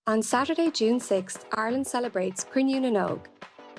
On Saturday, June 6th, Ireland celebrates Cruinniú Late,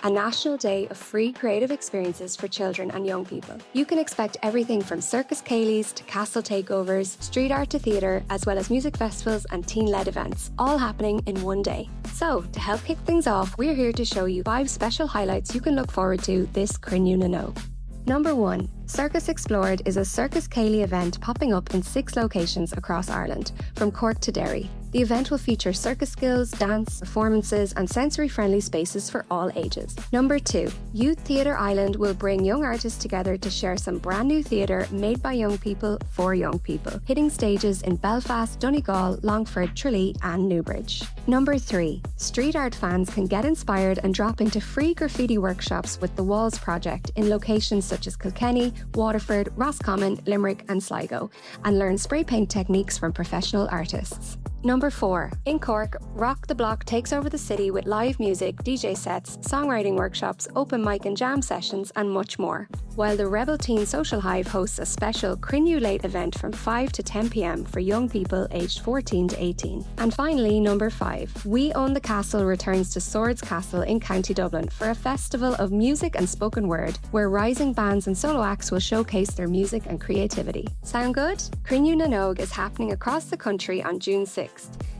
a national day of free creative experiences for children and young people. You can expect everything from Circus Céilís to castle takeovers, street art to theatre, as well as music festivals and teen-led events, all happening in one day. So, to help kick things off, we're here to show you 5 special highlights you can look forward to this Cruinniú Late. Number 1. Circus Explored is a Circus Céilís event popping up in 6 locations across Ireland, from Cork to Derry. The event will feature circus skills, dance, performances and sensory-friendly spaces for all ages. Number 2. Youth Theatre Island will bring young artists together to share some brand new theatre made by young people for young people, hitting stages in Belfast, Donegal, Longford, Tralee and Newbridge. Number 3. Street art fans can get inspired and drop into free graffiti workshops with the Walls project in locations such as Kilkenny, Waterford, Roscommon, Limerick and Sligo, and learn spray paint techniques from professional artists. Number 4. In Cork, Rock the Block takes over the city with live music, DJ sets, songwriting workshops, open mic and jam sessions and much more. While the Rebel Teen Social Hive hosts a special Cruinniú Late event from 5 to 10 p.m. for young people aged 14 to 18. And finally, number 5. We Own the Castle returns to Swords Castle in County Dublin for a festival of music and spoken word, where rising bands and solo acts will showcase their music and creativity. Sound good? Cruinniú Late is happening across the country on June 6th.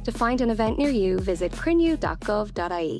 To find an event near you, visit cruinniú.gov.ie.